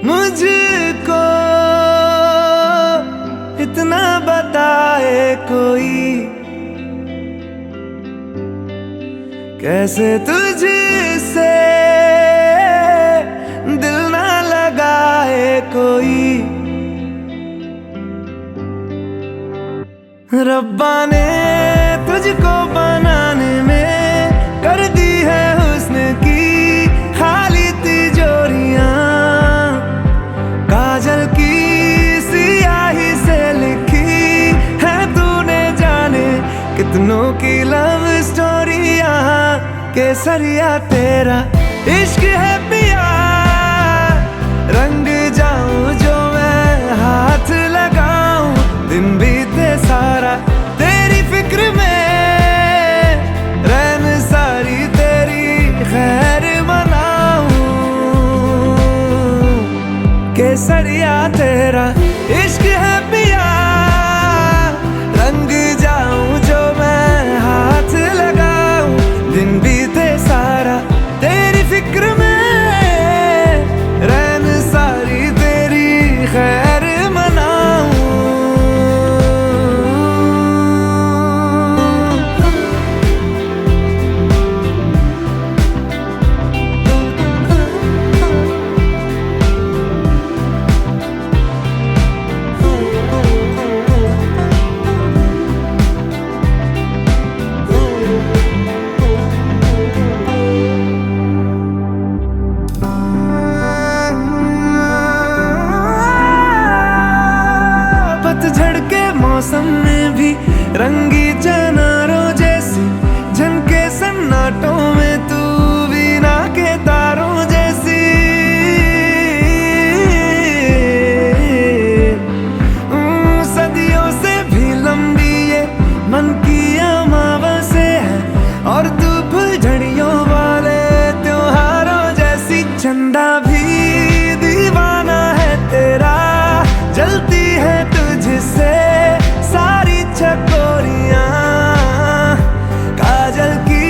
मुझको इतना बताए कोई, कैसे तुझसे दिल ना लगाए कोई। रब्बा ने तुझको बनाने में कर दी है हुस्न की खाली तिजोरियां, काजल की सियाही से लिखी है तूने जाने कितनों की लव स्टोरियां। केसरिया तेरा इश्क है पिया, रंग जाऊं जो मैं हाथ लगाऊं, दिन बीते सारा तेरी फिक्र में, रैन सारी तेरी खैर मनाऊं। केसरिया तेरा इश्क है पिया, रंग जाऊं जो मैं हाथ लगाऊं, दिन बीते सारा तेरी फिक्र में, रैन सारी तेरी खैर मनाऊं। पतझड़ के मौसम में भी रंगी चनारों जैसी झनके सन्नाटों में, तू वीणा के तारों जैसी। सदियों से भी लंबी ये मन की अमावस्या है, और तू फुलझड़ियों वाले त्योहारों जैसी। चंदा भी दीवाना है तेरा, जलती है तुझसे सारी चकोरियां, काजल की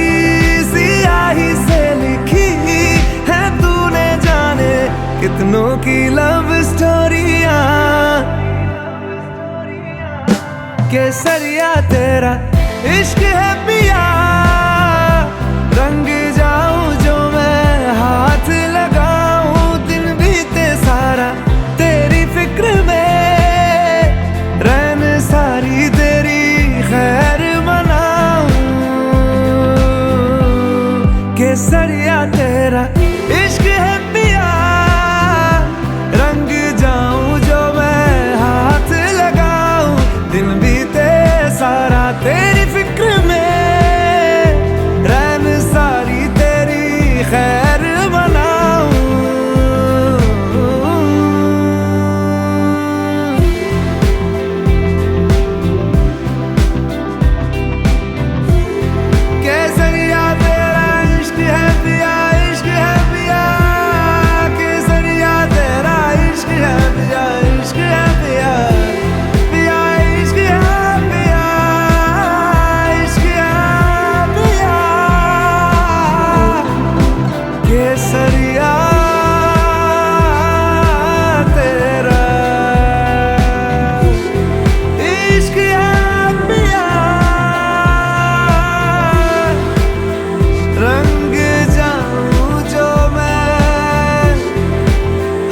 सियाही से लिखी है तूने जाने कितनों की लव स्टोरियां। केसरिया तेरा इश्क है पिया, रंग जाऊं जो मैं हाथ लगाऊं, दिन बीते सारा तेरी फिक्र में, रैन सारी तेरी खैर मनाऊं। केसरिया तेरा इश्क है पिया, रंग जाऊं जो मैं हाथ लगाऊं, दिन बीते सारा तेरी फिक्र में, रैन सारी तेरी खैर मनाऊं। केसरिया तेरा इश्क है पिया, इश्क है पिया, केसरिया तेरा इश्क है पिया, इश्क है पिया, पिया इश्क है पिया, इश्क है पिया। केसरिया तेरा इश्क है पिया, रंग जाऊं जो मैं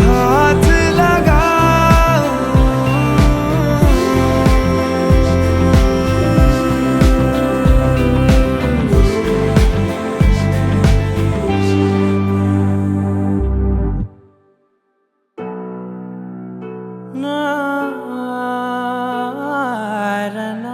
हाथ लगाऊं। ना ना ना ना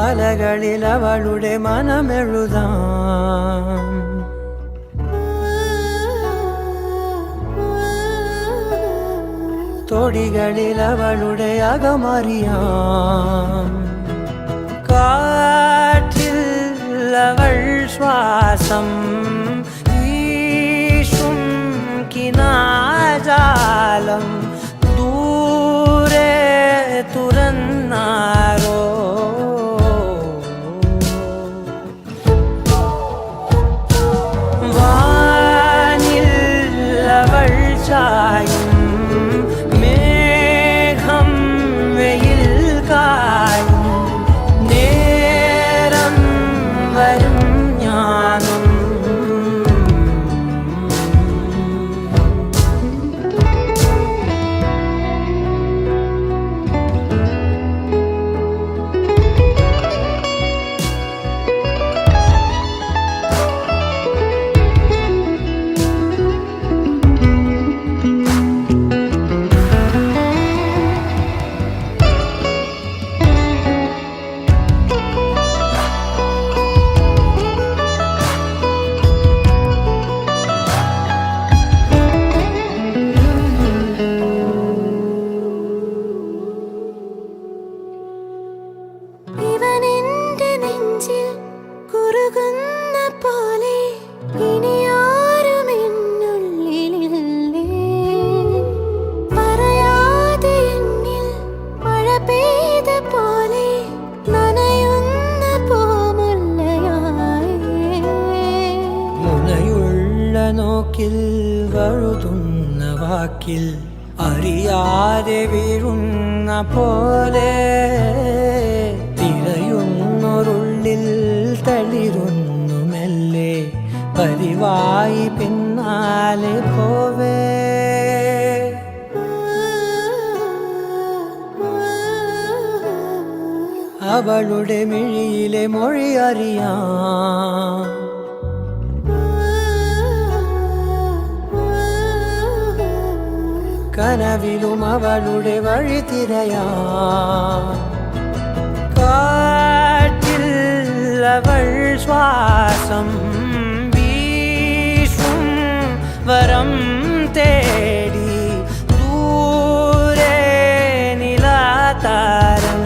അലകളിൽ അവളുടെ മനമെഴുതാം. തൊടികളിൽ അവളുടെ അകമറിയാം. കാറ്റിൽ അവൾ ശ്വാസം വീശും കിനാജാലം ദൂരെ തുറന്നാരോ. വാനിൽ അവൾ ചായും മേഘം വെയിൽ കായും നേരം വരും ഞാനും. നോക്കിൽ വഴുതുന്ന വാക്കിൽ അറിയാതെ വീഴുന്ന പോലെ തിരയുന്നൊരുള്ളിൽ തളിരുന്നു മെല്ലെ പതിവായി പിന്നാലെ പോവേ. അവളുടെ മിഴിയിലെ മൊഴി അറിയാം. കനവിലും അവളുടെ വഴി തിരയാം. കാറ്റിൽ അവൾ ശ്വാസം വീശും വരം തേടി ദൂരെ നിലാതാരം.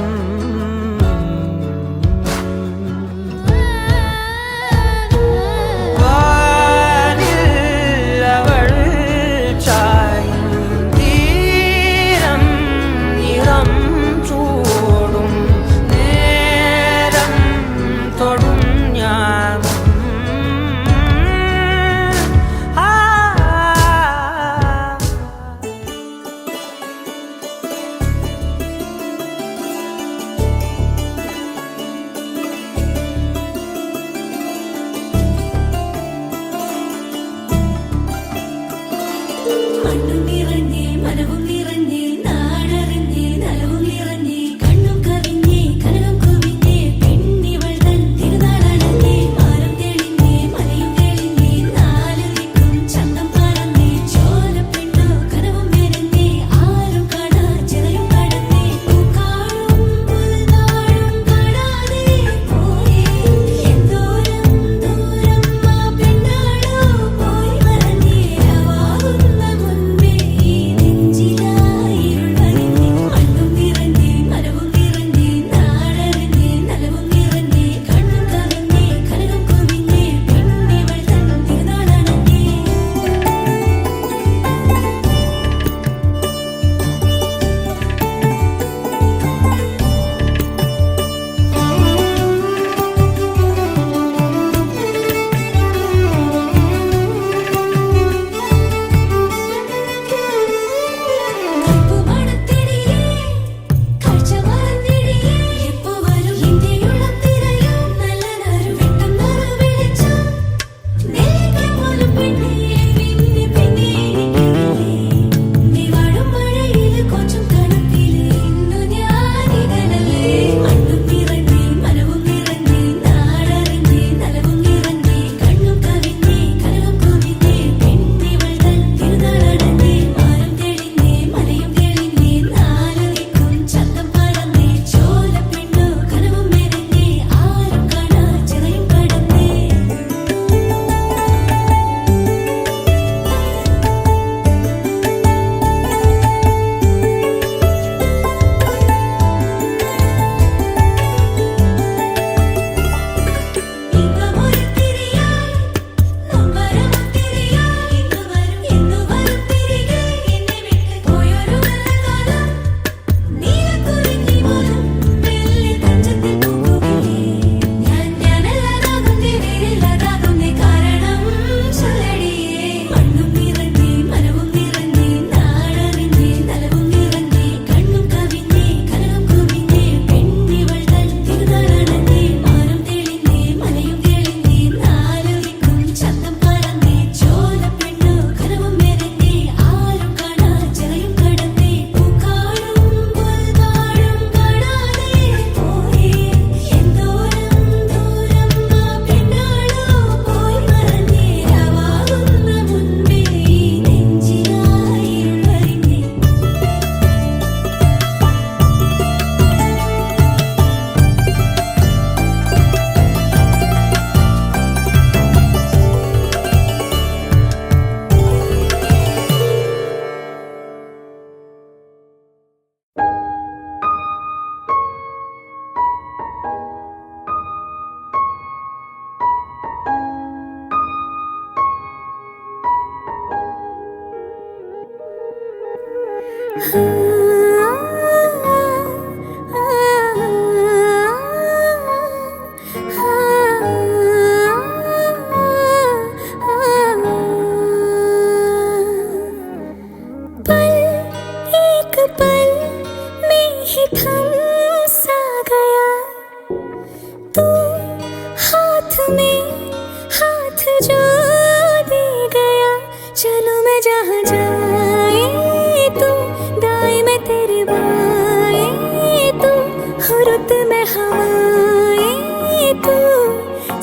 रात में हवाएं तू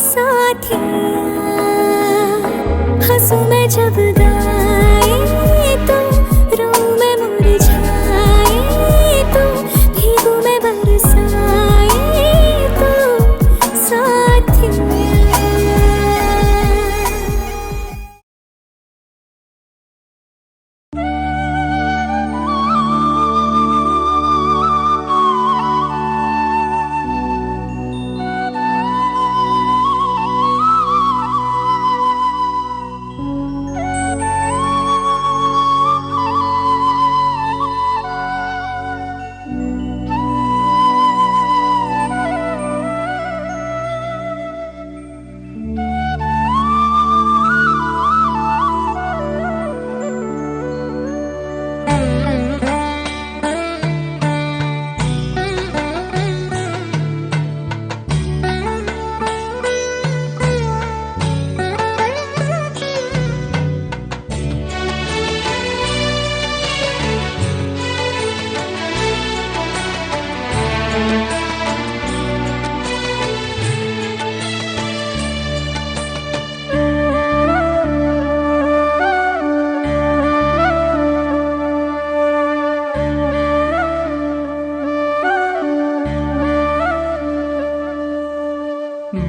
साथिया, हंसू मैं जब गाए तो रूह में मुरझाए तो भीगू मैं बरसाए तो साथिया।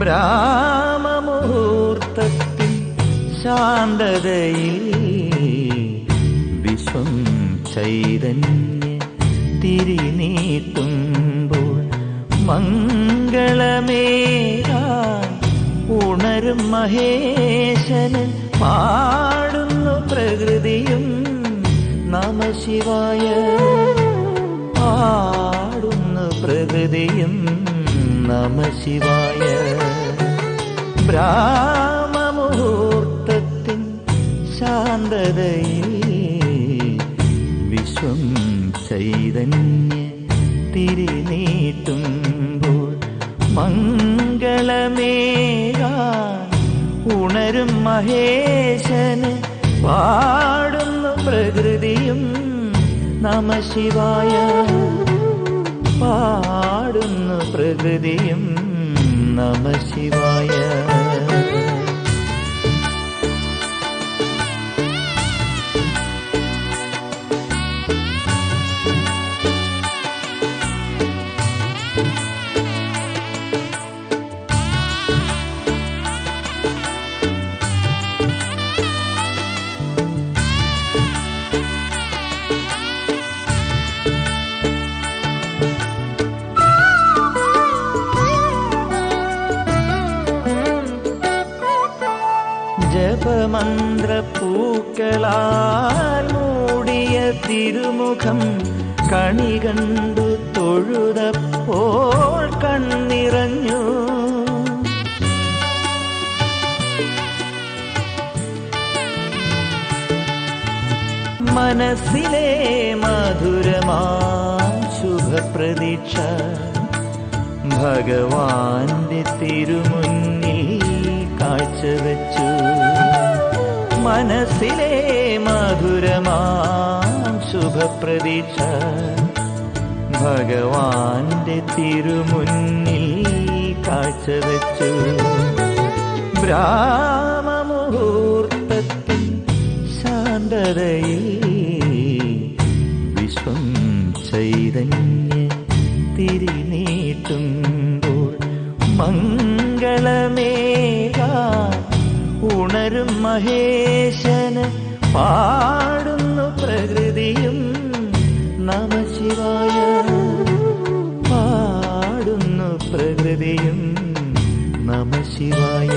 ബ്രാഹ്മമുഹൂർത്തത്തിൽ ശാന്തതയിൽ വിശ്വം ചൈതന്യ തിരിനീട്ടുമ്പോൾ മംഗളമേകാൻ ഉണരും മഹേശന് പാടുന്നു പ്രകൃതിയും നമഃശിവായ. പാടുന്നു പ്രകൃതിയും നമഃശിവായ. ബ്രാഹ്മമുഹൂർത്തത്തിൻ ശാന്തതയിൽ വിശ്വം ചൈതന്യ തിരിനീട്ടുമ്പോൾ മംഗളമേകാൻ ഉണരും മഹേശന് പാടുന്നു പ്രകൃതിയും നമഃശിവായ. പാടുന്നു പ്രകൃതിയും നമഃശിവായ. ജപമന്ത്രപ്പൂക്കളാൽ മൂടിയ തിരുമുഖം കണി കണ്ടു തൊഴുതപ്പോൾ കണ്ണിറഞ്ഞു. മനസ്സിലെ മധുരമാം ശുഭപ്രതീക്ഷ ഭഗവാന്റെ തിരുമുന്നിൽ കാഴ്ചവെച്ചു. മനസ്സിലെ മധുരമാം ശുഭപ്രതീക്ഷ ഭഗവാന്റെ തിരുമുന്നിൽ കാഴ്ചവെച്ചു. ബ്രാഹ്മമുഹൂർത്തത്തിൽ ശാന്തതയിൽ വിശ്വം ചൈതന്യ തിരിനീട്ടുമ്പോൾ മംഗളമേകാൻ ഉണരും മഹേശന് പാടുന്നു പ്രകൃതിയും നമഃശിവായ. പാടുന്നു പ്രകൃതിയും നമഃശിവായ.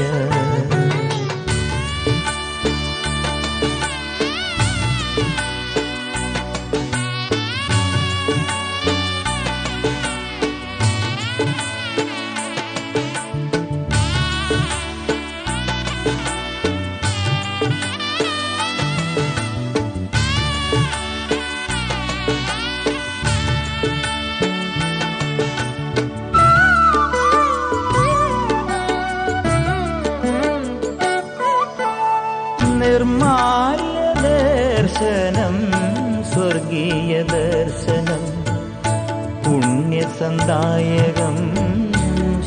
സന്ദായകം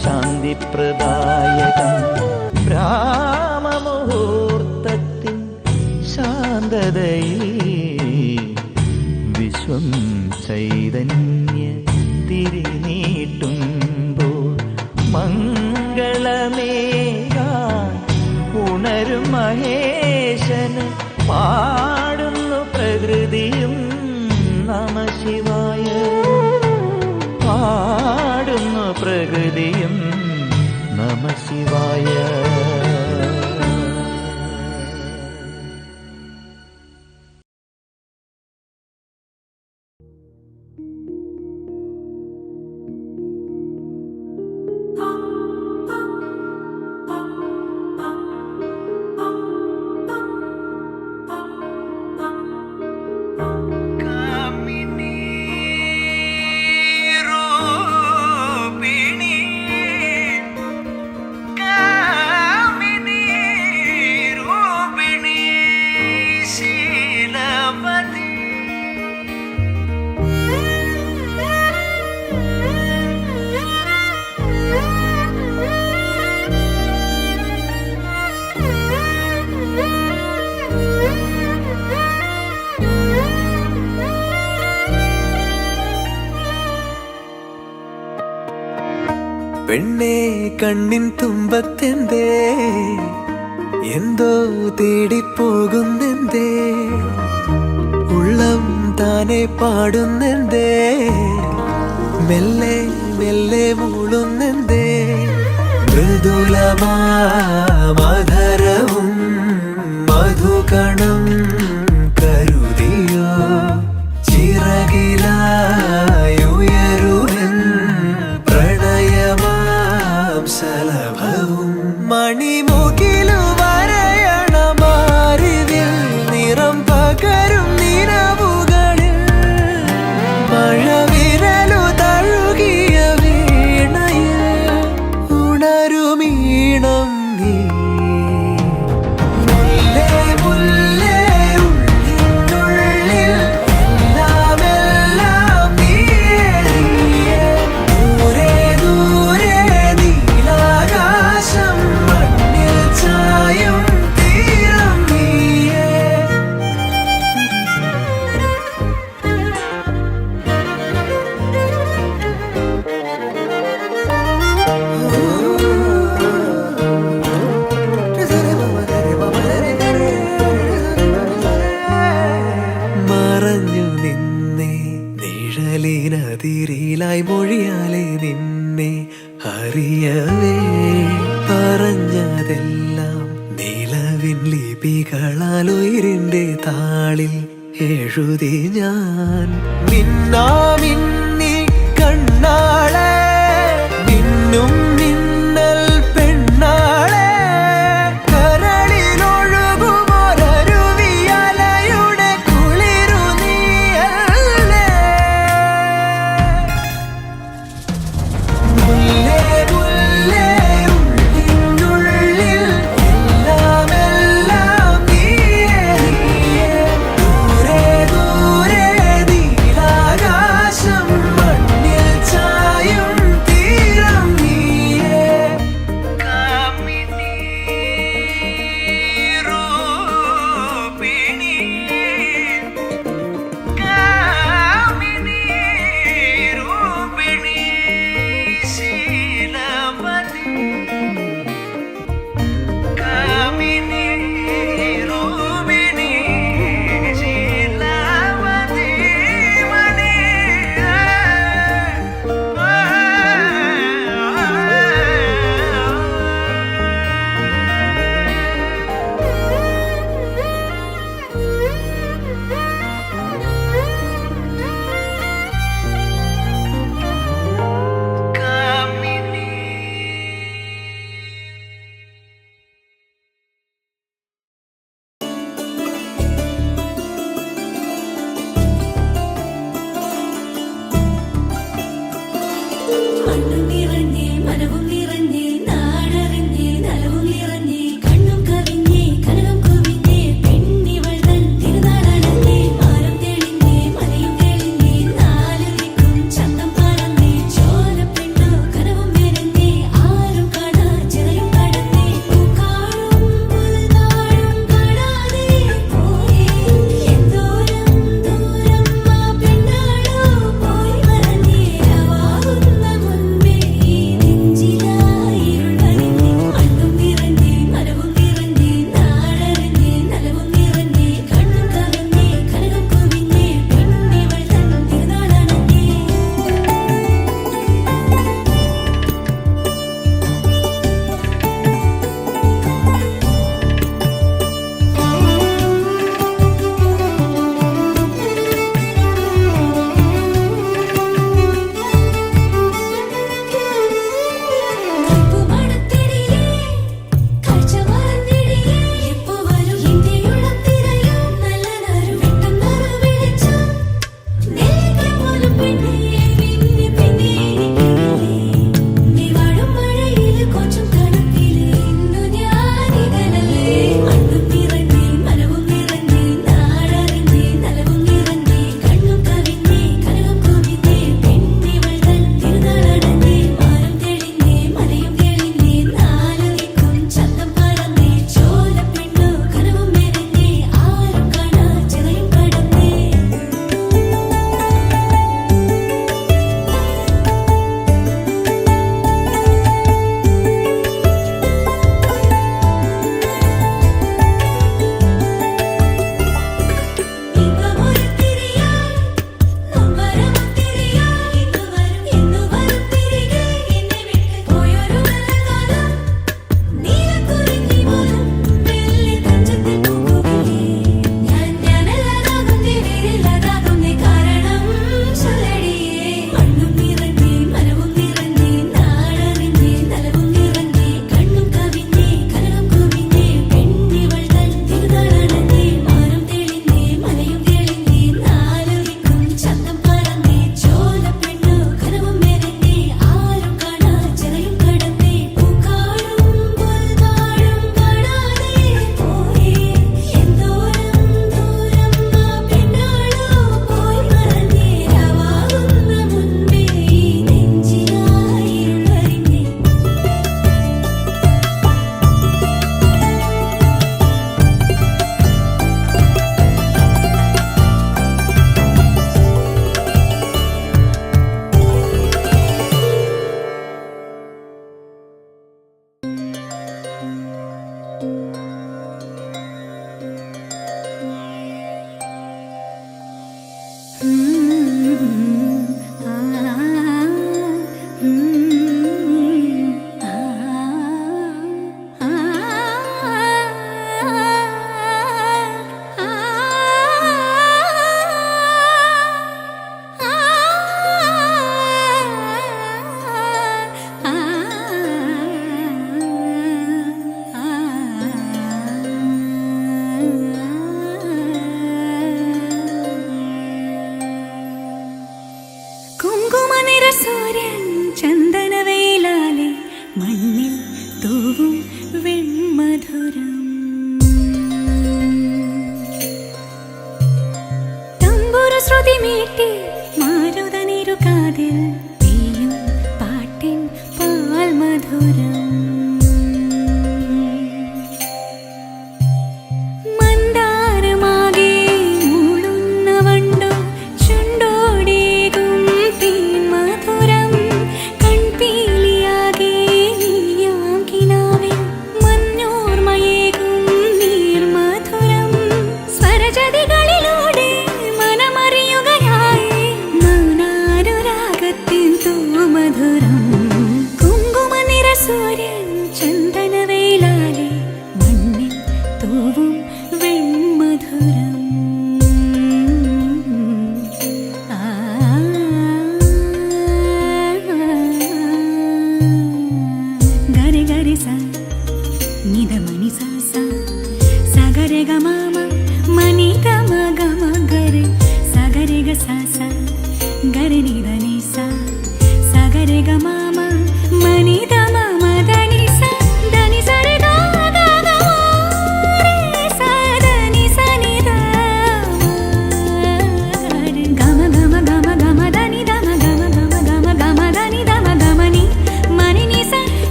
ശാന്തിപ്രദായകം ബ്രാഹ്മമുഹൂർത്തത്തിൻ ശാന്തതയിൽ വിശ്വം ചൈതന്യ തിരിനീട്ടുമ്പോൾ മംഗളമേകാൻ ഉണരും മഹേശന് പാടുന്നു പ്രകൃതിയും നമ ശിവായ പാടുന്നു പ്രകൃതിയും നമ ശിവായ. പെണ്ണേ കണ്ണിൻ തുമ്പത്തെന്തേ എന്തോ തേടിപ്പോകുന്നെന്തേ ഉള്ളം താനെ പാടുന്നെന്തേ മെല്ലെ മെല്ലെ മൂളുന്നെന്തേ മൃദുലമാധരവും മധുകണം കരുതിയോ ചിറകിലായുയരുവൻ പ്രണയമാം സലഭവും മണിമുകിലു വരയണമാരിതിൽ നിറം പകരും നിലവുകളിൽ മഴവിരലു തഴുകിയ വീണയിൽ ഉണരുമീണം നീ മുല്ലേ മുല്ലേ ഉള്ളിനുള്ളിൽ എല്ലാമെല്ലാം നീയേ നീയേ ദൂരെ ദൂരെ നീലാകാശം മണ്ണിൽ ചായും തീരം നീയേ. മറഞ്ഞു നിന്നെ നിഴലിനതിരിലായി മൊഴിയാലെ നിന്നെ അറിയവേ പറഞ്ഞതെല്ലാം നിലവിൻ ലിപികളാൽ ഉയിരിന്റെ താളിൽ എഴുതി ഞാൻ മിന്നാമിന്നി കണ്ണാളെ മിന്നും മിന്നൽ പെണ്ണാളെ കരളിലൊഴുകുമൊരരുവിയലയുടെ കുളിരു നീയല്ലേ മുല്ലേ മുല്ലേ ഉള്ളിനുള്ളിൽ എല്ലാമെല്ലാം നീയേ നീയേ ദൂരെ ദൂരെ നീലാകാശം മണ്ണിൽ ചായും തീരം നീയേ കാമിനി രൂപിണി കാമിനി രൂപിണി ശീലവതി കാമിനി രൂപിണി ശീലവതി മണി മണ്ണും നിറഞ്ഞേ മനവും നിറഞ്ഞേ നാടറിഞ്ഞേ നലവും നിറഞ്ഞേ കണ്ണും കവിഞ്ഞേ കനകം കുവിഞ്ഞേ പെണ്ണിവൾ തൻ തിരുനാളണഞ്ഞേ മാനം തെളിഞ്ഞേ മലയും തെളിഞ്ഞേ നാല് ദിക്കും ചന്തം പറന്നേ ചോ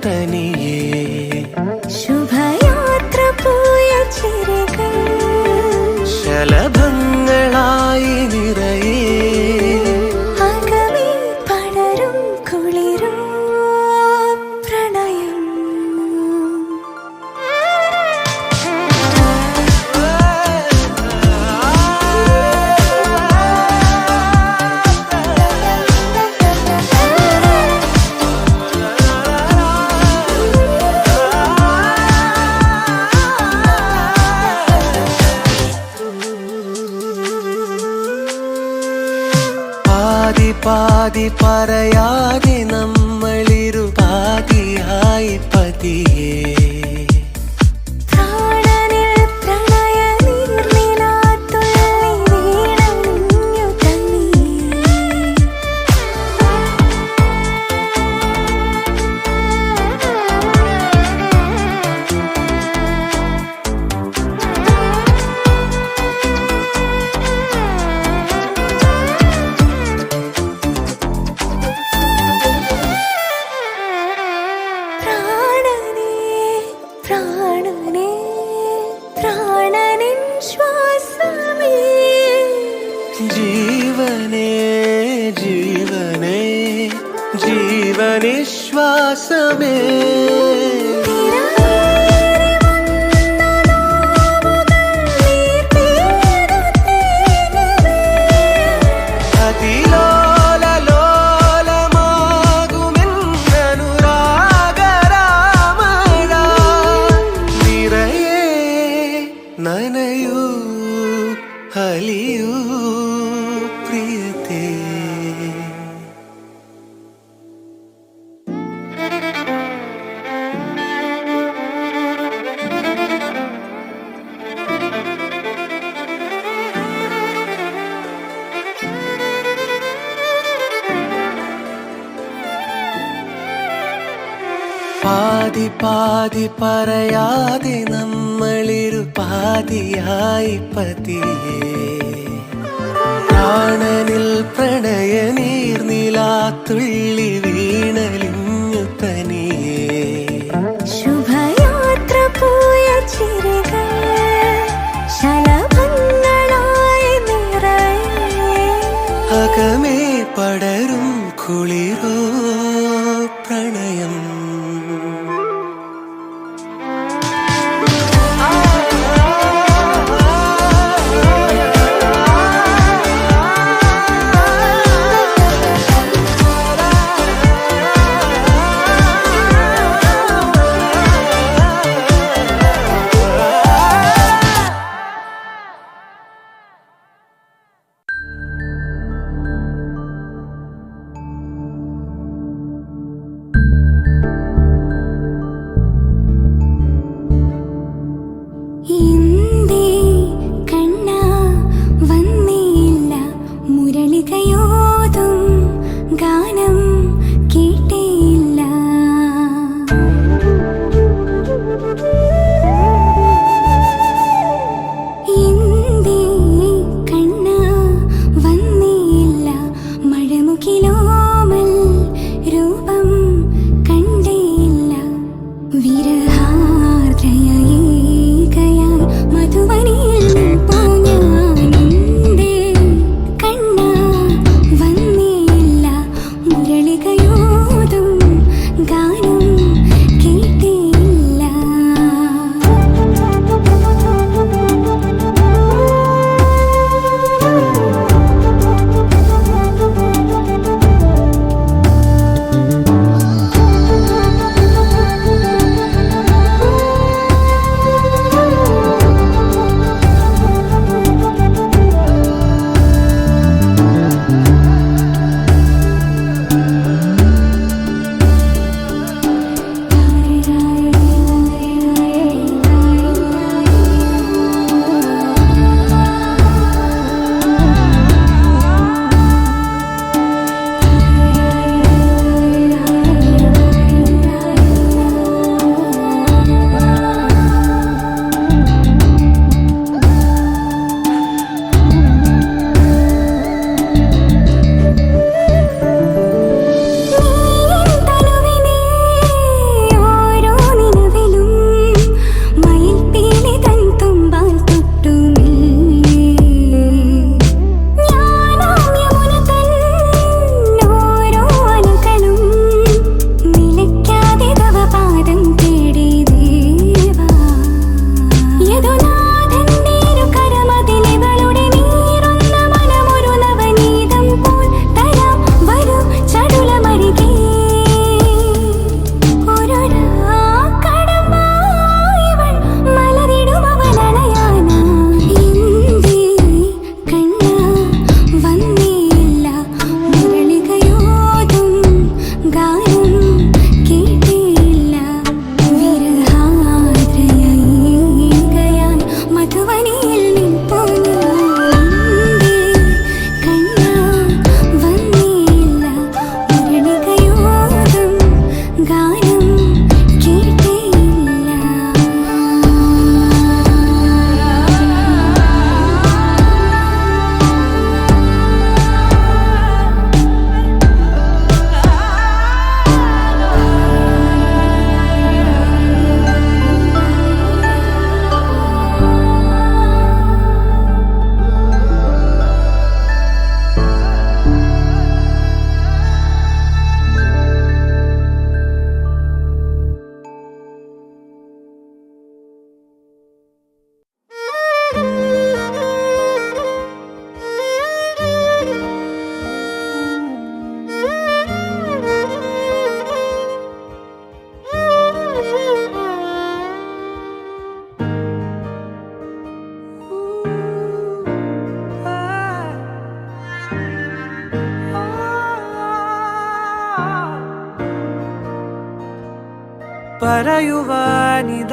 തനിയേ ശുഭയാത്ര പോയ ചിരികൾ ശലഭങ്ങളായി നിറയേ അകമേ പടരും കുളിരും പ്രണയം പാതി പാതി പറയാതെ നമ്മളിരുപാതിയായി പതിയേ പ്രാണനിൽ പ്രണയ നീർനിലാത്തുള്ളി വീണണിഞ്ഞു തന്നിയേ പ്രാണനേ പ്രാണനേ പ്രാണനിൻ ശ്വാസമേ ജീവനേ ജീവനേ ജീവനിശ്വാസമേ തിരയേറി വന്ന നോവുകൾ നീർപെയ്തു തേങ്ങവേ അതിലോലലോലമാകുമെന്നനുരാഗരാമഴ നിറയേ നനയൂ അലിയൂ പ്രിയതേ പാതി പാതി പറയാതെ നമ്മളിരുപാതിയായി പതിയേ പ്രാണനിൽ പ്രണയ നീർനിലാത്തുള്ളി വീണലിഞ്ഞു തനിയേ ശുഭയാത്ര പോയ ചിരികൾ ശലഭങ്ങളായി നിറയേ അകമേ പടരും കുളിരോ പ്രണയം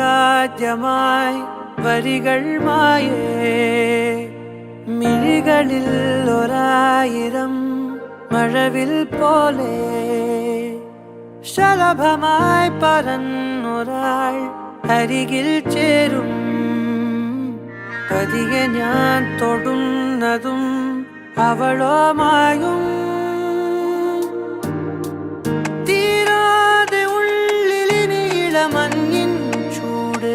പറയുവാനിതാദ്യമായി വരികൾ മായേ മിഴികളിൽ ഒരായിരം മഴവിൽ പോലെ ശലഭമായി പറന്നൊരാൾ അരികിൽ ചേരും പതിയെ ഞാൻ തൊടുന്നതും അവളോ മായും തീരാതെ ഉള്ളിലിനിയിള മഞ്ഞിൻ ചൂട്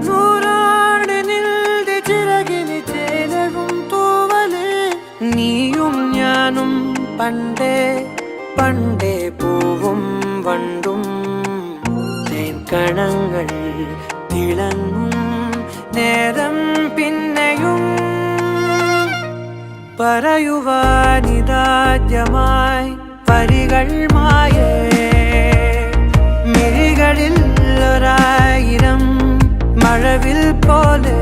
നൂറാണ്ട് നിൽതി ചിറകിന് ചേലവും തൂവല് നീയും ഞാനും പണ്ടേ പണ്ടേ പൂവും വണ്ടും തേൻകണങ്ങൾ തിളങ്ങും നേരം പിന്നെയും പറയുവാനിതാദ്യമായി വരികൾ മായേ മിഴികളിൽ ഒരായിരം മഴവിൽ പോലെ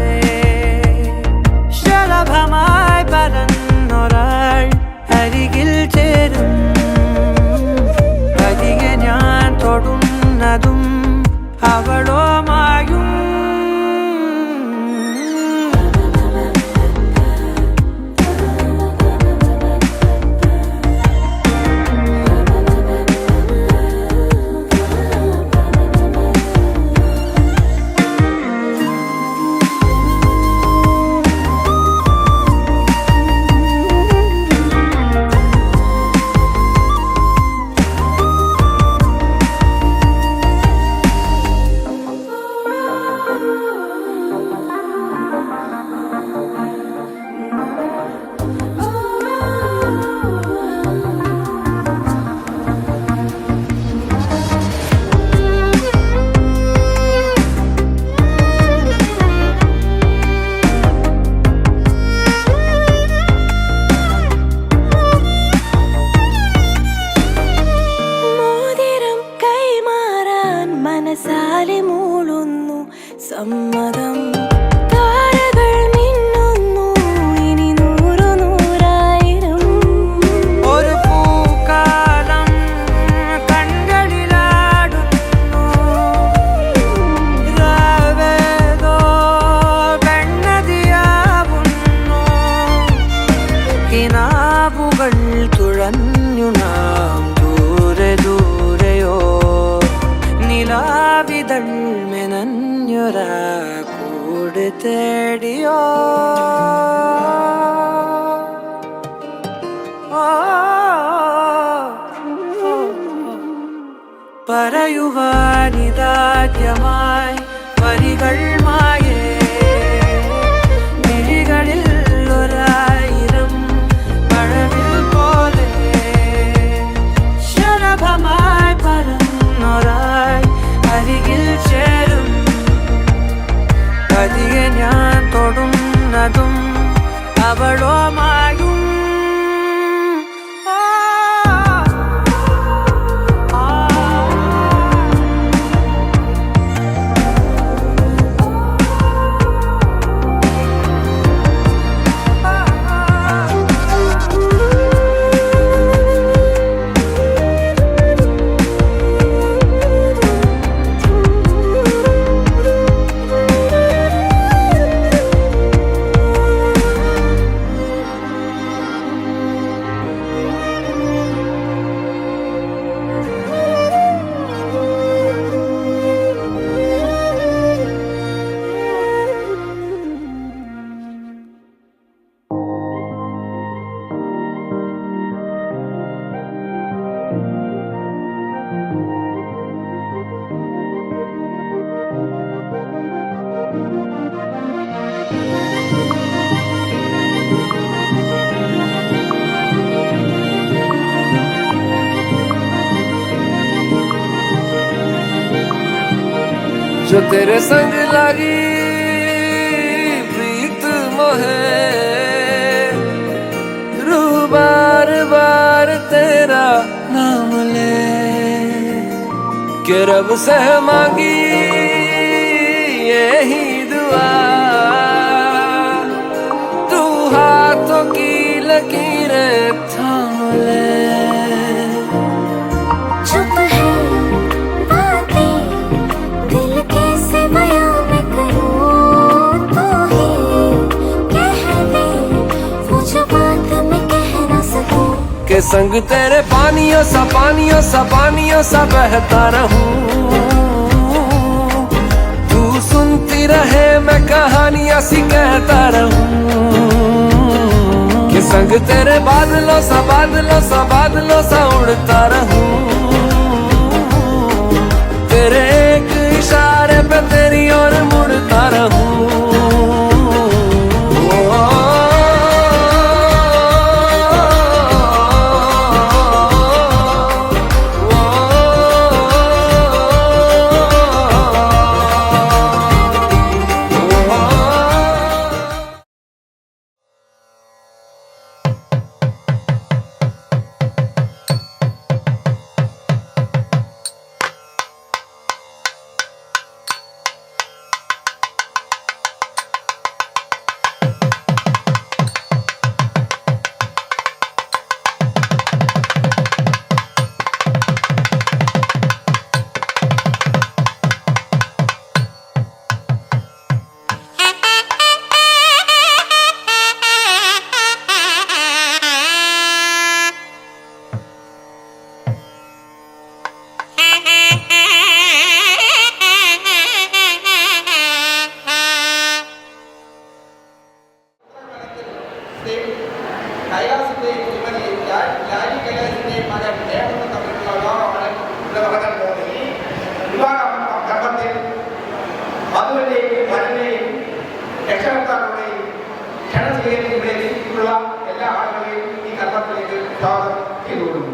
ശലഭമായി പറന്നൊരാൾ അരികിൽ ചേരും പതിയെ ഞാൻ തൊടുന്നതും അവളോ മായും മനസാലെ മൂളുന്നു സമ്മതം താരകൾ മിന്നുന്നു ഇനി നൂറു നൂറായിരം ഒരു പൂക്കാലം കൺകളിലാടുന്നു രാവേതോ പെണ്ണതിയാവുന്നു കിനാവുകൾ തുഴഞ്ഞു നാം ദൂരെ ദൂരെയോ നിലാവിതൾ മെനഞ്ഞൊരാ കൂട് തേടിയോ പറയുവാനിതാദ്യമായി വരികൾ മായേ മിഴികളിൽ ഒരായിരം മഴവിൽ പോലെ ശലഭമായി പറന്നൊരാൾ അരികിൽ ചേരും പതിയെ ഞാൻ തൊടുന്നതും അവളോ മായും जो तेरे संग लगी प्रीत मोहे रूह बार बार तेरा नाम ले कि रब से मांगी यही दुआ तू हाथों की लकीरें थाम ले चुप है संग तेरे पानियों सा बहता रहूं, तू सुनती रहे मैं कहानियां सी कहता रहूं, कि संग तेरे बादलों सा उड़ता रहूं, तेरे एक इशारे पे तेरी ओर मुड़ता रहूं। കൈലാസത്തെയും ശ്രീമതി രാജി കൈലാസിന്റെയും മകൻ ദേവനും തമ്മിലുള്ള വിവാഹമാണ് ഇവിടെ നടക്കാൻ പോകുന്നത്. ഈ വിവാഹ കർമ്മത്തിൽ വധുവിന്റെയും വരന്റെയും രക്ഷകർത്താക്കളുടെയും ക്ഷണം സ്വീകരിച്ച് ഇവിടെ എത്തിയിട്ടുള്ള എല്ലാ ആളുകളെയും ഈ കർമ്മത്തിലേക്ക് സ്വാഗതം ചെയ്തുകൊള്ളുന്നു.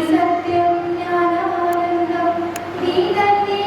സത്യം ജ്ഞാനാനന്ദം നീ തന്നെ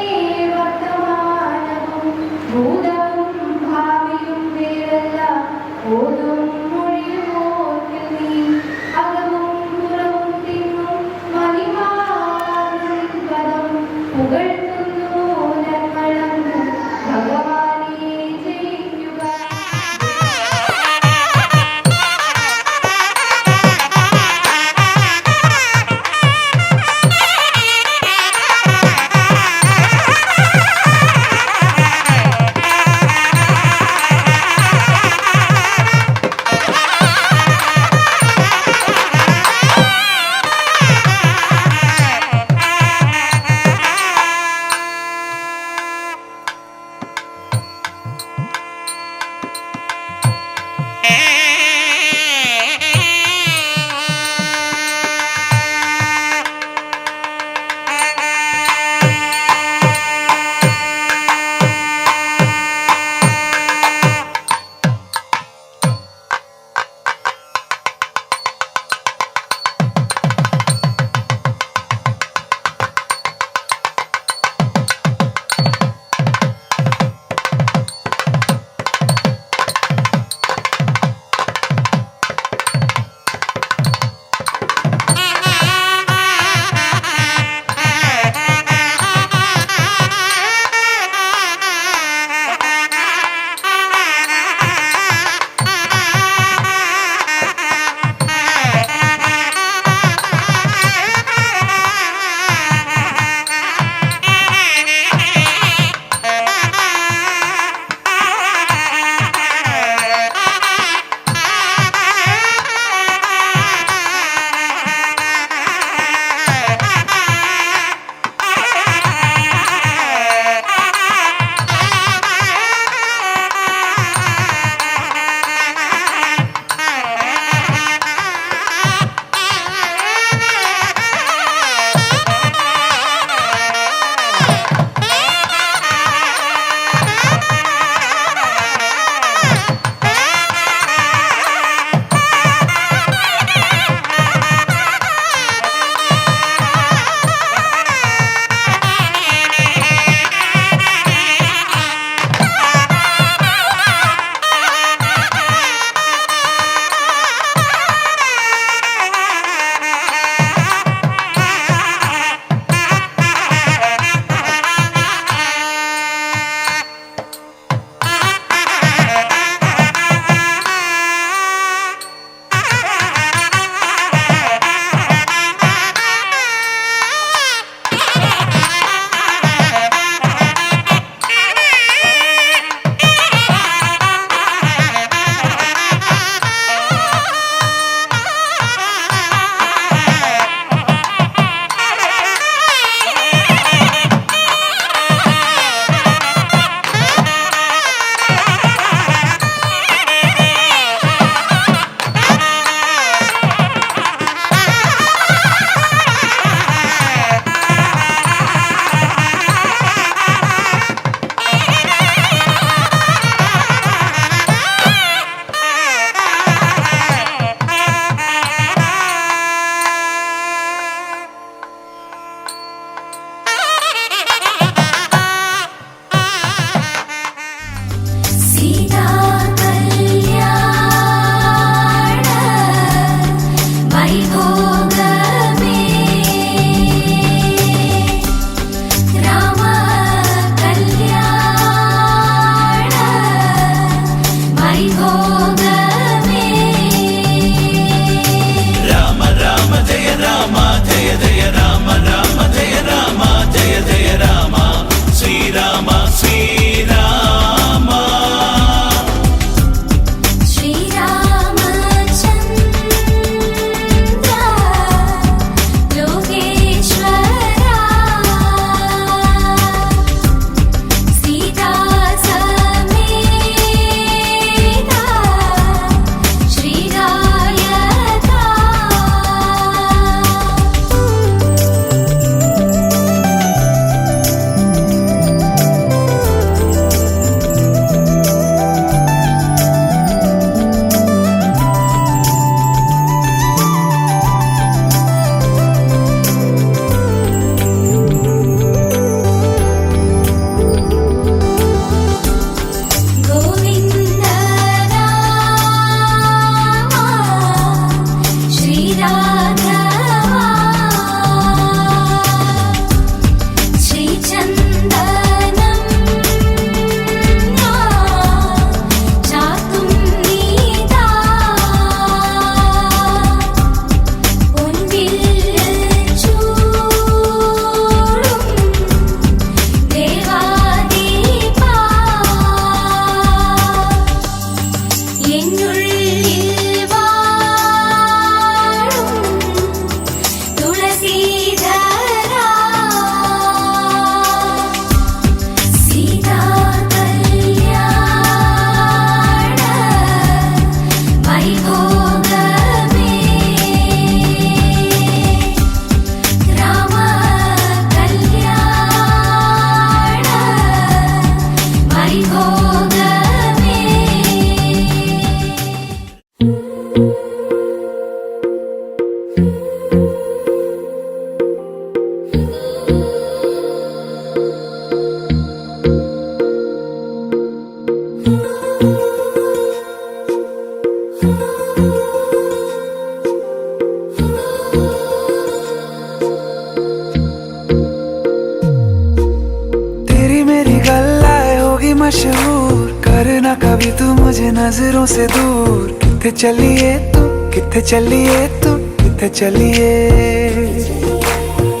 मशहूर करना कभी तू मुझे नजरों से दूर। किथे चलिए तू, किथे चलिए तू, किथे चलिए।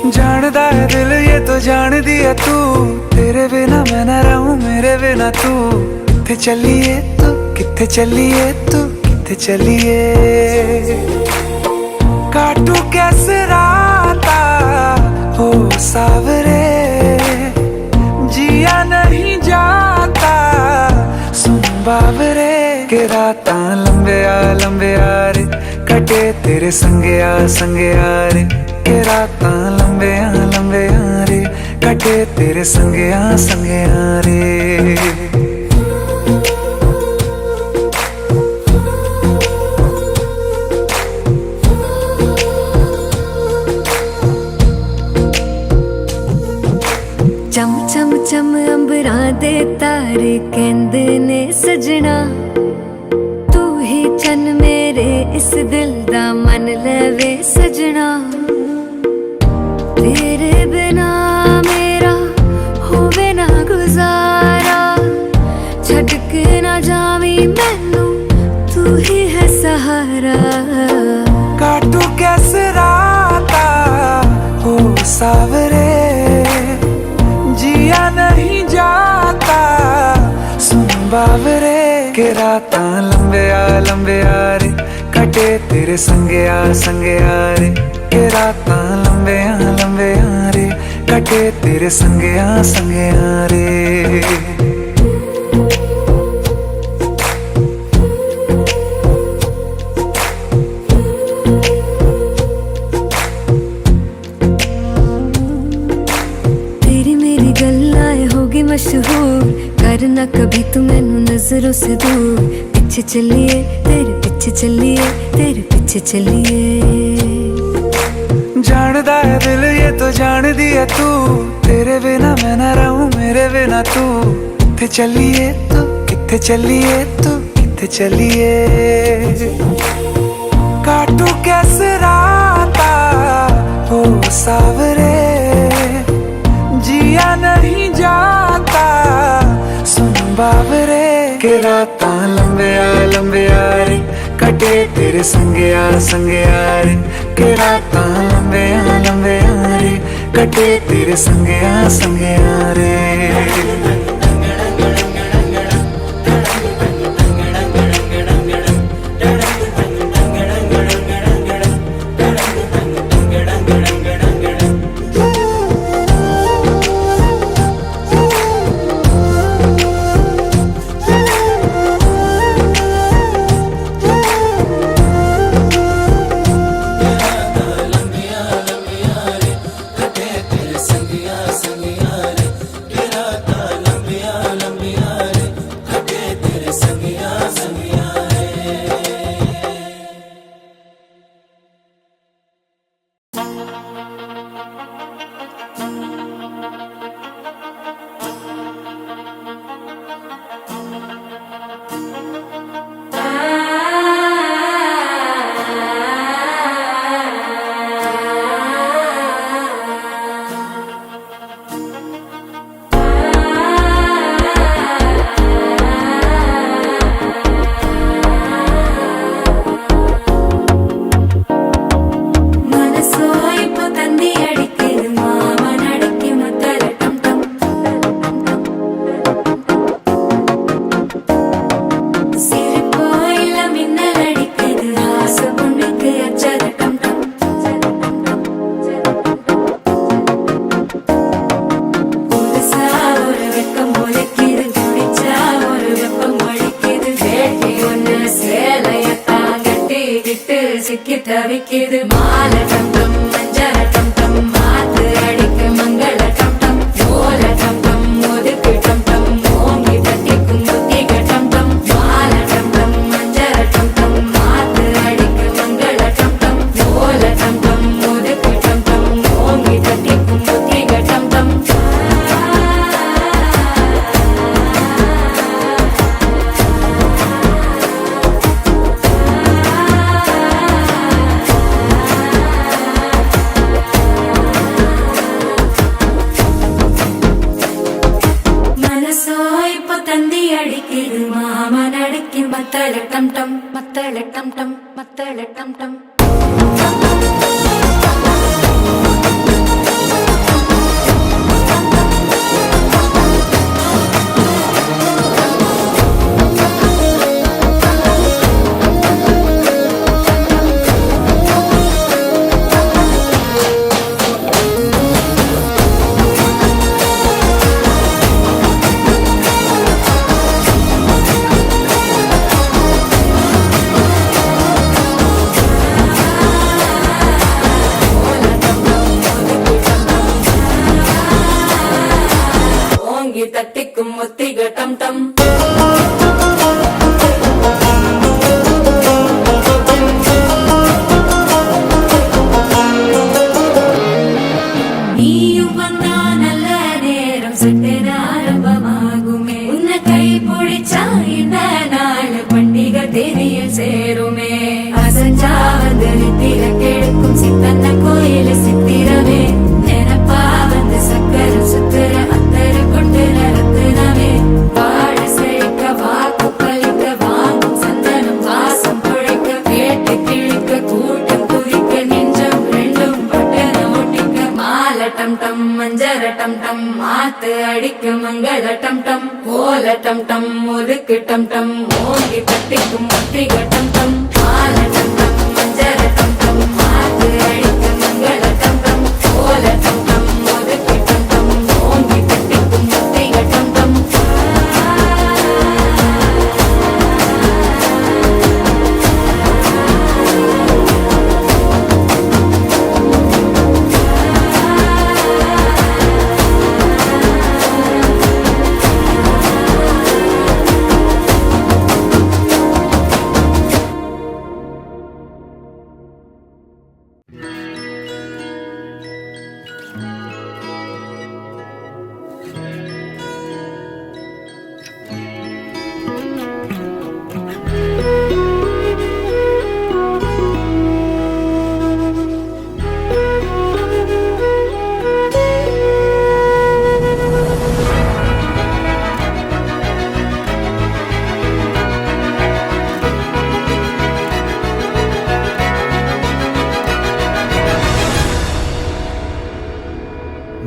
जानदा है दिल ये तो जान दिया तू, तेरे बिना मैं न रहूं मेरे बिना तू। किथे चलिए तू, किथे चलिए तू, किथे चलिए। काटू कैसे राता हो सावरे, जिया नहीं जाता सुन बाबरे। के राता लंबे आ रे, कटे तेरे संगे आ रे। के राता लंबे आ रे, कटे तेरे संगे आ रे। चम चम चम अंबरां दे तारे कहंदे ने सजना, तू ही चन मेरे इस दिल दा मन लवे सजना। तेरे बिना मेरा होवे ना गुजारा, छड़ के ना जावी मैनू तू ही है सहारा। काटू कैसे राता हो सावरे, जिया नहीं जाता सुन बाबरे। के राता लंबे आ रे, कटे तेरे संगे आ रे। के राता लंबे आ रे, कटे तेरे संगे आ रे। मशहूर करना कभी तू मैनू नजरों से दूर। पीछे चलिए तेरे पीछे चलिए, तेरे पीछे चलिए। जानदा है दिल ये तो जान दिया तू, तेरे बिना मैं न रहूं मेरे बिना तू। किथे चलिए तू, किथे चलिए तू, किथे चलिए। काटू कैसे राता हो सावरे, जिया नहीं जाता सुन बाबरे। के राता लंबे आ रे, कटे तेरे संगे आ रे। के राता लंबे आ रे, कटे तेरे संगे आ रे। தவிக்குது மால டம் டம் மஞ்சள டம் டம் மாத்து அடிக்க மங்கள டம் டம் ஓல டம் டம் ஒதுக்கு டம் டம் ஓங்கி தட்டிக்கும் முத்திக டம் டம் மால டம் டம் மஞ்சள டம் டம் மாத்து அடிக்க மங்கள டம் டம் ஓல டம் டம் ஒதுக்கு டம் டம் ஓங்கி தட்டிக்கும் முத்திக டம் டம் മനസ്സോ ഇപ്പൊ തന്തി അടിക്കിത് മാമനടക്കി മത്തള ടം ടം മത്തള ടം ടം മത്തള ടം ടം ஓங்கி தட்டிக்கும் முத்திக டம் டம் நீயும் வந்தா நல்ல நேரம் சட்டென ஆரம்பமாகுமே உன்னை கை பிடிச்சா இந்த நாள் பண்டிகை தேதியில் சேருமே அசஞ்சா வந்து நித்திர கெடுக்கும் சித்தன்ன கோயில சித்திரமே நினப்பா வந்து சக்கர சுத்துற அத்தர கொண்டு நடத்துனவே வாழ செழிக்க வாக்கு பலிக்க வாங்கும் சந்தனம் வாசம் குழைக்க கேட்டு கிழிக்க கூட்டம் குதிக்க நெஞ்சம் ரெண்டும் பட்டன ஒட்டிக்க மால டம் டம் மஞ்சர டம் டம் மாத்து அடிக்க மங்கள டம் டம் ஓல டம் டம் ஒதுக்கு டம் டம் ஓங்கி தட்டிக்கும் முத்திக டம் டம் மால டம் டம் மஞ்சர டம் டம் மாத்து அடிக்க மங்கள டம் டம் ஓல டம் டம் ஒதுக்கு டம் டம் ஓங்கி தட்டிக்கும் முத்திக டம் டம்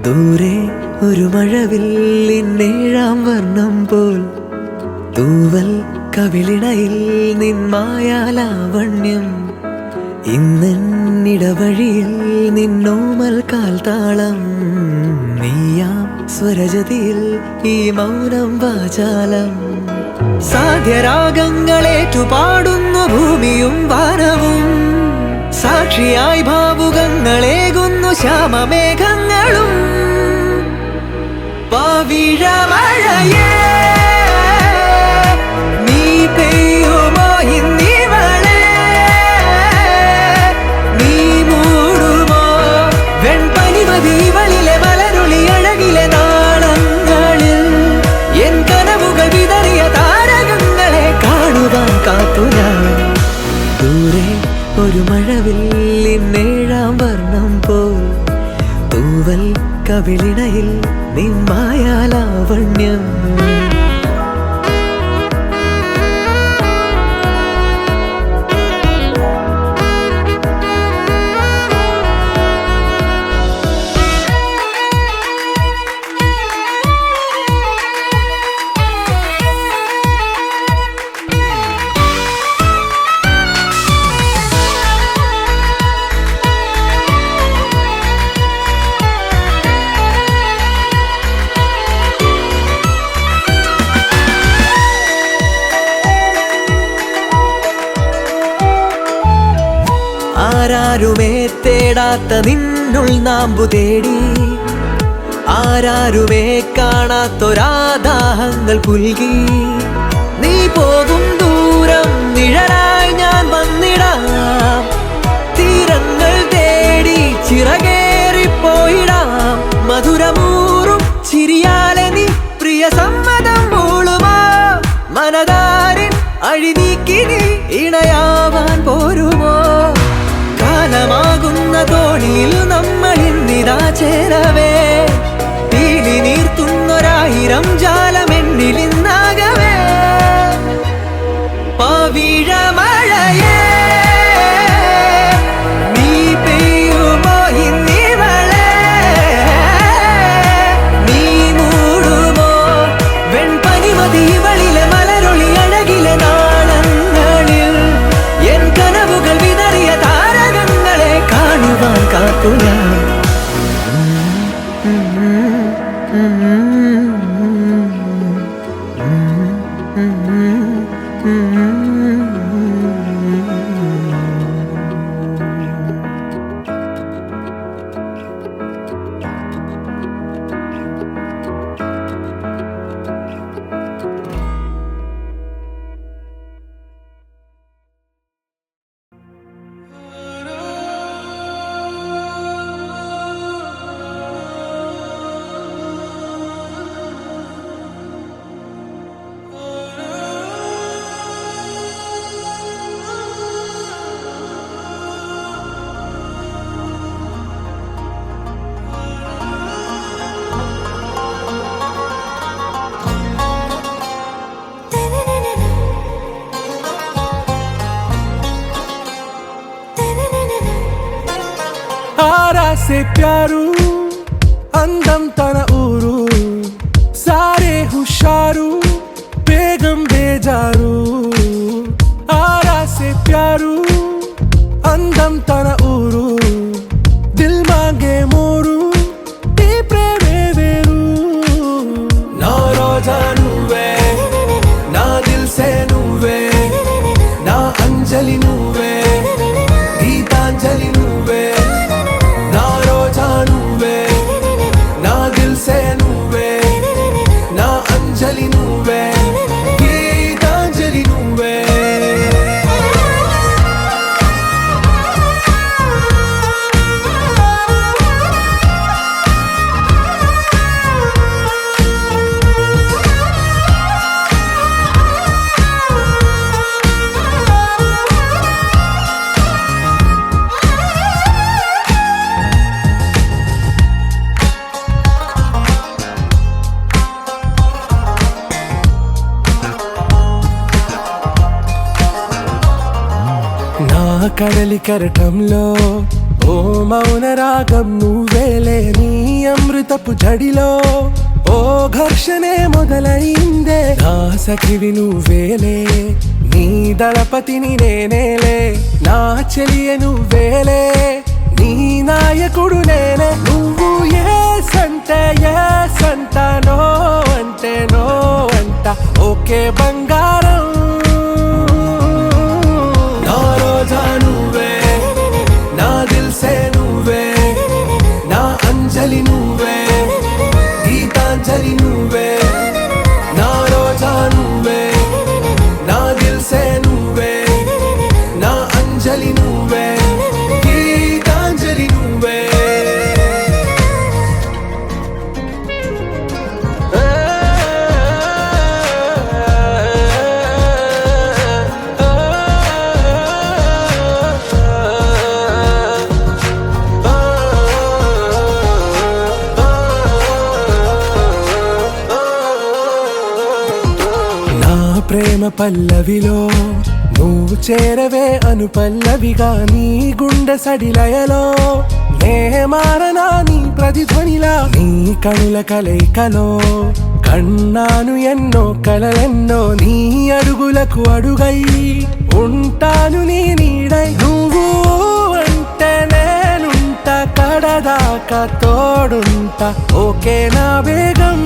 ദൂരെ ഒരു മഴവില്ലിന്നേഴാം വർണ്ണം പോൽ തൂവൽ കവിളിണയിൽ നിന്മായാലാവണ്യം ഇന്നിടവഴിയിൽ നിന്നോമൽ കാൽത്താളം നീയാം സ്വരജതിയിൽ ഈ മൗനം വാചാലം സാധ്യരാഗങ്ങളേറ്റുപാടുന്നു ഭൂമിയും വാനവും സാക്ഷിയായി ഭാവുകങ്ങളേകുന്നു ശ്യാമമേഘങ്ങളും പവിഴമഴയേ നീ പെയ്യുമോ ഇന്നിവളെ നീ മൂടുമോ വെൺപനിമതിവളിലെ മലരുളി അഴകിലെ നാളങ്ങളിൽ എൻ കനവുകൾ വിതറിയ താരകങ്ങളെ കാണുവാൻ കാത്തു ഞാൻ ദൂരെ ഒരു മഴവില്ലിന്നേഴാം വർണ്ണം പോൽ തൂവൽ കവിളിണയിൽ നിന്മായാലാവണ്യം ആരാരുമേ തേടാത്ത നിന്നുൾ നാമ്പു തേടി ആരാരുമേ കാണാത്തൊരാദാഹങ്ങൾ പുൽകി നീ പോകും ദൂരം നിഴലായി ഞാൻ വന്നിടാം തീരങ്ങൾ തേടി ചിറകേറിപ്പോയിടാം മധുരമൂറും ചിരിയാലെ നീ പ്രിയ സമ്മതം മൂളുമാ മനതാരിൻ അഴിനീക്കി നീ ഇണയാവാൻ പോരുമോ കാലമാകുന്ന തോണിയിൽ നമ്മൾ ഇന്നിതാ ചേരവേ തീലി നീർത്തുന്നൊരായിരം ജാലമെന്നിലിന്നാകവേ പവിഴമഴയേ നീ പെയ്യുമോ ഇന്നിവളെ നീ മൂടുമോ വെൺപനിമതി ഇവളിലെ മലരൊളി അഴകിലെ നാളങ്ങളിൽ എൻ കനവുകൾ വിതറിയ താരകങ്ങളെ കാണുവാൻ കാത്തു ഞാൻ से प्यारू అందం తన ఊరు సారే హుషారు బేగం బేజారు ఆరా से प्यारू అందం తన ఊరు దిల్ మాంగే మోరు ఈ ప్రేమే వేరు నా రోజా నువ్వే నా దిల్ సే నువ్వే నా అంజలి నువ్వే గీతాంజలి నువ్వే నా రోజా నువ్వే నా దిల్ సే నువ్వే నా అంజలి నువ్వే గీతాంజలి నువ్వే కడలి కరటంలో ఓ మౌన రాగం నువ్వేలే నీ అమృతపు జడిలో ఓ ఘర్షణే మొదలైందే నా సఖివి నువ్వేలే నీ దళపతిని నేనేలే నా చెలియ నువ్వేలే నీ నాయకుడు నేనే నువ్వు ఏ సంట నో అంటే నో అంట ఓకే బంగారం నువ్వే నా దిల్ సే నువ్వే నా అంజలి నువ్వే గీతాంజలి నువ్వే నా రోజా నువ్వే నా దిల్ సే నువ్వే నా అంజలి నువ్వే గీతాంజలి నువ్వే ప్రేమ పల్లవిలో నువ్వు చేరవే అను పల్లవిగా నీ గుండె సడిలయలో నే మారనా నీ ప్రతిధ్వనిలా నీ కనుల కలయికలో కన్నాను ఎన్నో కలలెన్నో నీ అడుగులకు అడుగై ఉంటాను నీ నీడై నువ్వు అంటే నేనుంట కడదాకా తోడుంట ఓకే నా బేగం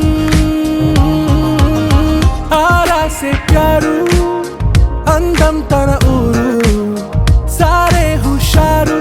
ఆరా से प्यारू అందం తన ఊరు సారే హుషారు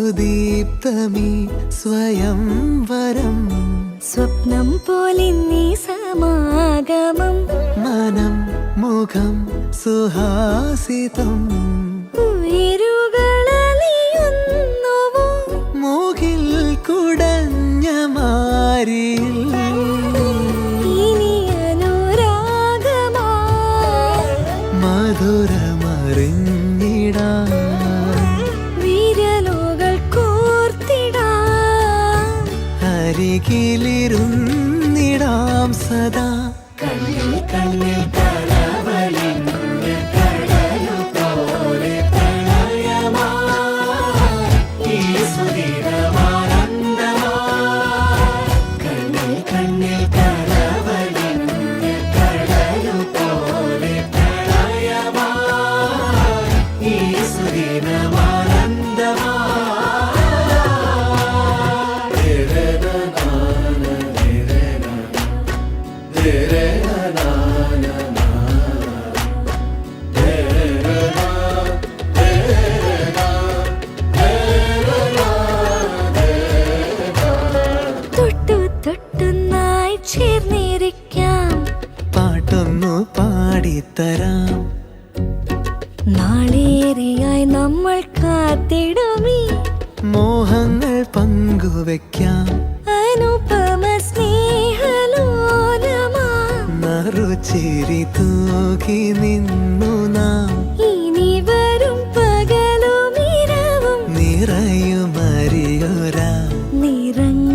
സുദീപ്തമീ സ്വയംവരം സ്വപ്നം പോലെ നീ സമാഗമം മനം മുഖം സുഹാസിതം ഉയരുകളലിയുന്നുവോ മൂകിൽ കുടഞ്ഞ മാരിൽ ഇനി അനുരാഗമാ മധുരമറിഞ്ഞിടാൻ വിരലുകൾ കോർത്തിടാൻ അരികിലിരുന്നിടാം സദാ കണ്ണിൽ കണ്ണിൽ കലവലിഞ്ഞ കടലു പോലെ പ്രണയമായി ഈ സുദിനമാനന്ദമായി കണ്ണിൽ കണ്ണിൽ കലവലിഞ്ഞ കടലു പോലെ പ്രണയമായി ഈ തൊട്ടു തൊട്ടുന്നായി ചേർന്നിരിക്കാം പാട്ടൊന്നു പാടിത്തരാം നാളേറെയായി നമ്മൾ കാത്തിടുമീ മോഹങ്ങൾ പങ്കുവെക്കാം അനുപമ സ്നേഹലോലമാ നറുചിരി തൂകി നിന്നു നാം ഇനി വരും പകലും ഇരവും നിറയുമറിയൊരാ നിറങ്ങൾ